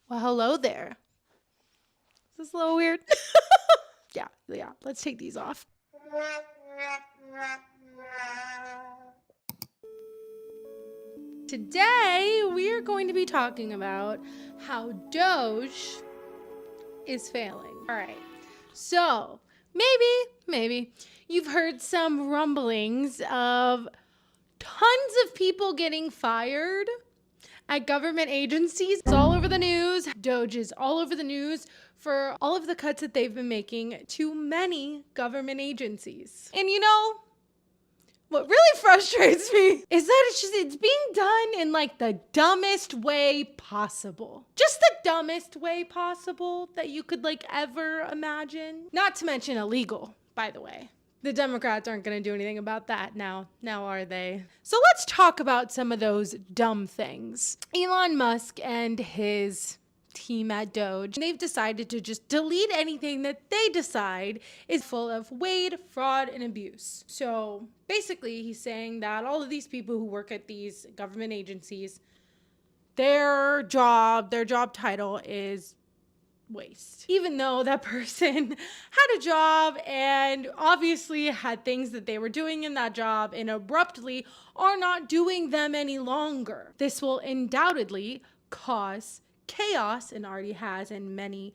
Well, hello there. Is this a little weird? Yeah, let's take these off. Today, we are going to be talking about how DOGE is failing. All right, so maybe you've heard some rumblings of tons of people getting fired at government agencies. It's all over the news. DOGE is all over the news for all of the cuts that they've been making to many government agencies. And you know, what really frustrates me is that it's being done in like the dumbest way possible. Just the dumbest way possible that you could like ever imagine. Not to mention illegal, by the way. The Democrats aren't going to do anything about that now, are they? So let's talk about some of those dumb things. Elon Musk and his team at DOGE, they've decided to just delete anything that they decide is full of waste, fraud, and abuse. So basically, he's saying that all of these people who work at these government agencies, their job title is waste. Even though that person had a job and obviously had things that they were doing in that job and abruptly are not doing them any longer. This will undoubtedly cause chaos, and already has in many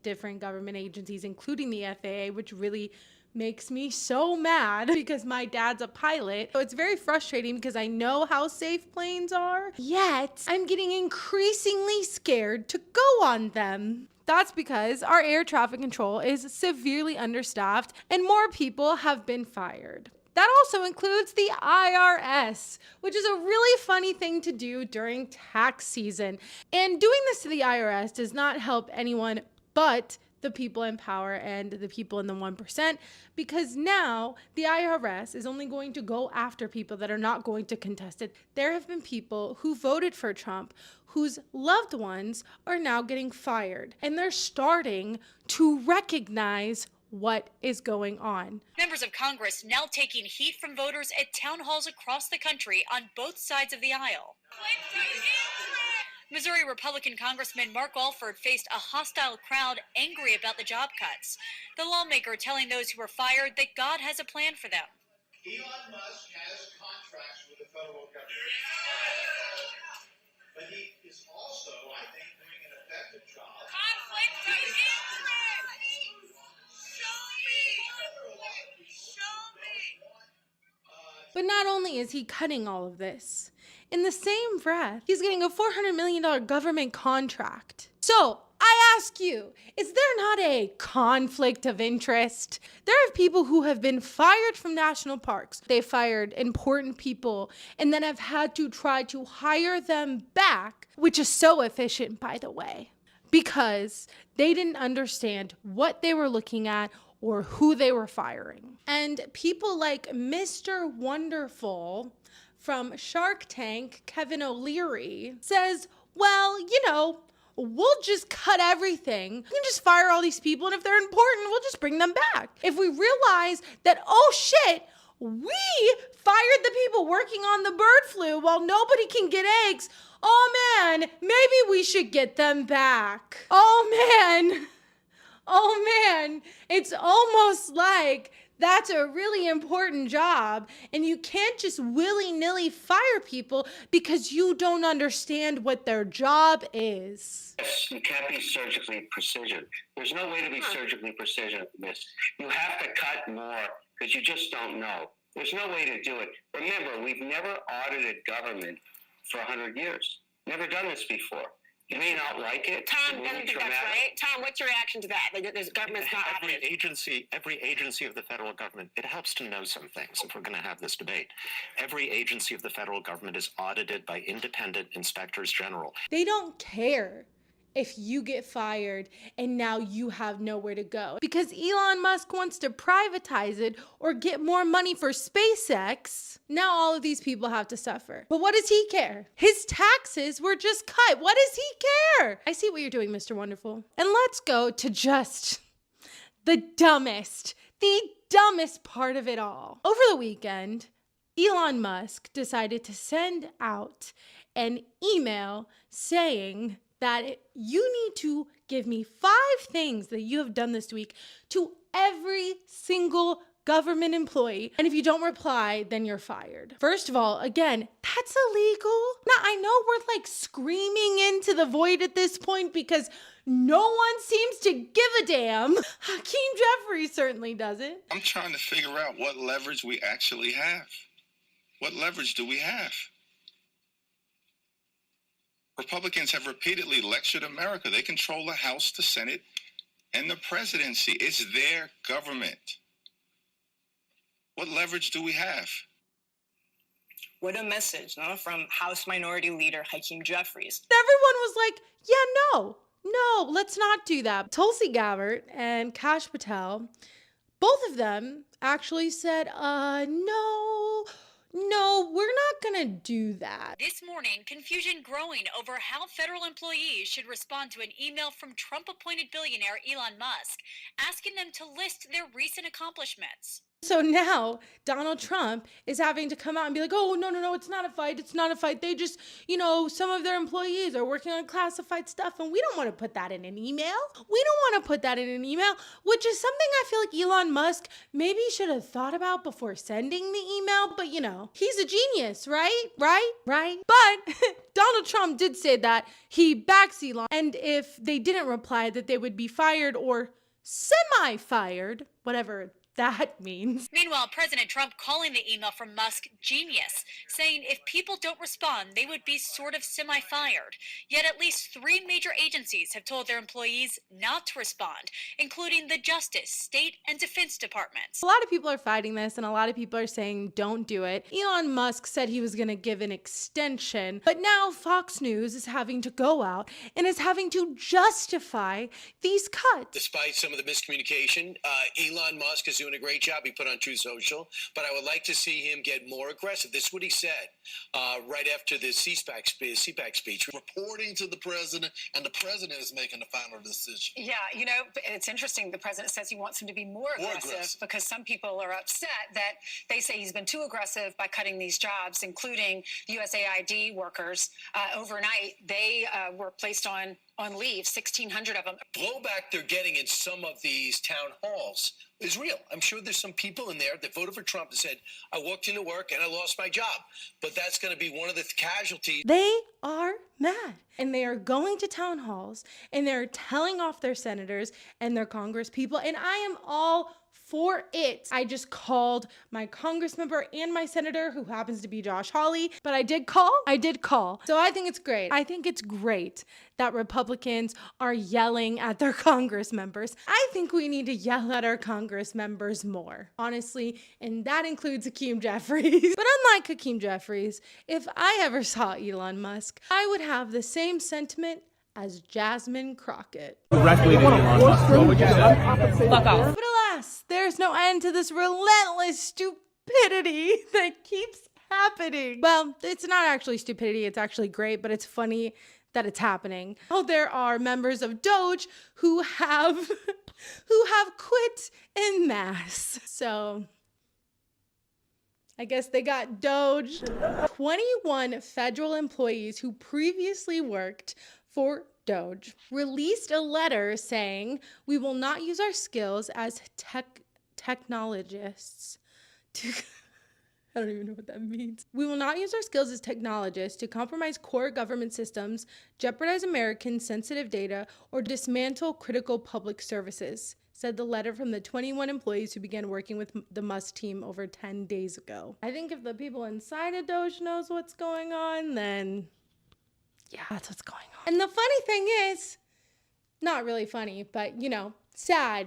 different government agencies, including the FAA, which really makes me so mad because my dad's a pilot. So it's very frustrating because I know how safe planes are, yet I'm getting increasingly scared to go on them. That's because our air traffic control is severely understaffed and more people have been fired. That also includes the IRS, which is a really funny thing to do during tax season. And doing this to the IRS does not help anyone but the people in power and the people in the 1%, because now the IRS is only going to go after people that are not going to contest it. There have been people who voted for Trump whose loved ones are now getting fired, and they're starting to recognize what is going on. Members of Congress now taking heat from voters at town halls across the country on both sides of the aisle. Missouri Republican Congressman Mark Alford faced a hostile crowd angry about the job cuts. The lawmaker telling those who were fired that God has a plan for them. Elon Musk has contracts with the federal government, but he is also, I think, doing an effective job. Conflict of interest! Show me! But not only is he cutting all of this, in the same breath, he's getting a $400 million government contract. So I ask you, is there not a conflict of interest? There are people who have been fired from national parks. They fired important people and then have had to try to hire them back, which is so efficient, by the way, because they didn't understand what they were looking at or who they were firing. And people like Mr. Wonderful from Shark Tank, Kevin O'Leary, says, well, we'll just cut everything. We can just fire all these people, and if they're important, we'll just bring them back. If we realize that, oh shit, we fired the people working on the bird flu while nobody can get eggs, oh man, maybe we should get them back. Oh man, it's almost like that's a really important job, and you can't just willy-nilly fire people because you don't understand what their job is. Yes, you can't be surgically precision. There's no way to be surgically precision in this. You have to cut more because you just don't know. There's no way to do it. Remember, we've never audited government for 100 years. Never done this before. You may not like it. Tom doesn't think that's right. Tom, what's your reaction to that? This government's not every agency of the federal government, it helps to know some things if we're going to have this debate. Every agency of the federal government is audited by independent inspectors general. They don't care if you get fired and now you have nowhere to go. Because Elon Musk wants to privatize it or get more money for SpaceX, now all of these people have to suffer. But what does he care? His taxes were just cut. What does he care? I see what you're doing, Mr. Wonderful. And let's go to just the dumbest part of it all. Over the weekend, Elon Musk decided to send out an email saying that you need to give me 5 things that you have done this week to every single government employee. And if you don't reply, then you're fired. First of all, again, that's illegal. Now, I know we're like screaming into the void at this point because no one seems to give a damn. Hakeem Jeffries certainly doesn't. I'm trying to figure out what leverage we actually have. What leverage do we have? Republicans have repeatedly lectured America. They control the House, the Senate, and the presidency. It's their government. What leverage do we have? What a message, from House Minority Leader Hakeem Jeffries. Everyone was like, yeah, no, let's not do that. Tulsi Gabbard and Kash Patel, both of them actually said, no, we're not gonna do that. This morning, confusion growing over how federal employees should respond to an email from Trump-appointed billionaire Elon Musk asking them to list their recent accomplishments. So now Donald Trump is having to come out and be like, oh, no, it's not a fight. It's not a fight. They just, some of their employees are working on classified stuff. And we don't want to put that in an email. Which is something I feel like Elon Musk maybe should have thought about before sending the email. But, he's a genius, right? But Donald Trump did say that he backs Elon. And if they didn't reply, that they would be fired or semi-fired, whatever that means. Meanwhile, President Trump calling the email from Musk genius, saying if people don't respond, they would be sort of semi-fired. Yet at least 3 major agencies have told their employees not to respond, including the Justice, State, and Defense Departments. A lot of people are fighting this, and a lot of people are saying don't do it. Elon Musk said he was going to give an extension, but now Fox News is having to go out and is having to justify these cuts. Despite some of the miscommunication, Elon Musk is doing a great job. He put on Truth Social, but I would like to see him get more aggressive. This is what he said right after the CPAC speech. Reporting to the president, and the president is making the final decision. Yeah, it's interesting. The president says he wants him to be more aggressive because some people are upset that they say he's been too aggressive by cutting these jobs, including USAID workers. Overnight, they were placed on leave, 1,600 of them. Blowback they're getting in some of these town halls is real. I'm sure there's some people in there that voted for Trump and said, I walked into work and I lost my job. But that's going to be one of the casualties. They are mad, and they are going to town halls, and they're telling off their senators and their Congress people, and I am all for it. I just called my Congress member and my senator, who happens to be Josh Hawley, but I did call. So I think it's great. I think it's great that Republicans are yelling at their Congress members. I think we need to yell at our Congress members more, honestly, and that includes Hakeem Jeffries. But unlike Hakeem Jeffries, if I ever saw Elon Musk, I would have the same sentiment as Jasmine Crockett. Directly to Elon Musk, what would you say? Fuck off. But alas, there's no end to this relentless stupidity that keeps happening. Well, it's not actually stupidity, it's actually great, but it's funny that it's happening. Oh, there are members of DOGE who have quit en masse. So I guess they got DOGE. 21 federal employees who previously worked for DOGE released a letter saying, we will not use our skills as technologists to... I don't even know what that means. We will not use our skills as technologists to compromise core government systems, jeopardize American sensitive data, or dismantle critical public services, said the letter from the 21 employees who began working with the Musk team over 10 days ago. I think if the people inside of DOGE knows what's going on, then yeah, that's what's going on. And the funny thing is, not really funny, but sad,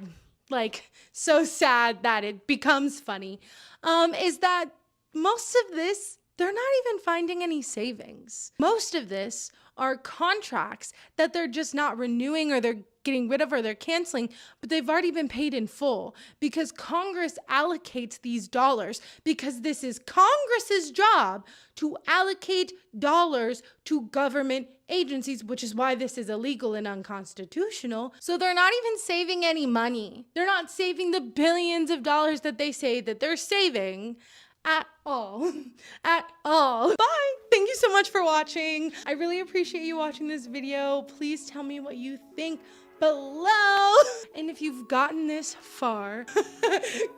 like so sad that it becomes funny, is that most of this, they're not even finding any savings. Most of this are contracts that they're just not renewing, or they're getting rid of, or they're canceling, but they've already been paid in full because Congress allocates these dollars, because this is Congress's job to allocate dollars to government agencies, which is why this is illegal and unconstitutional. So they're not even saving any money. They're not saving the billions of dollars that they say that they're saving. at all. At all. Bye. Thank you so much for watching. I really appreciate you watching this video. Please tell me what you think below. And if you've gotten this far,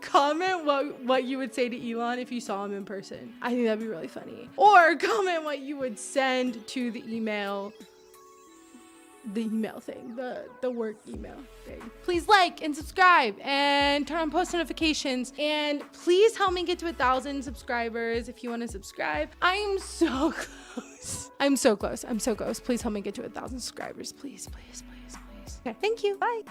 comment what you would say to Elon if you saw him in person. I think that'd be really funny. Or comment what you would send to the email thing, the work email thing. Please like and subscribe and turn on post notifications, and please help me get to 1,000 subscribers if you want to subscribe. I'm so close. I'm so close. Please help me get to 1,000 subscribers. Please. Okay, thank you. Bye.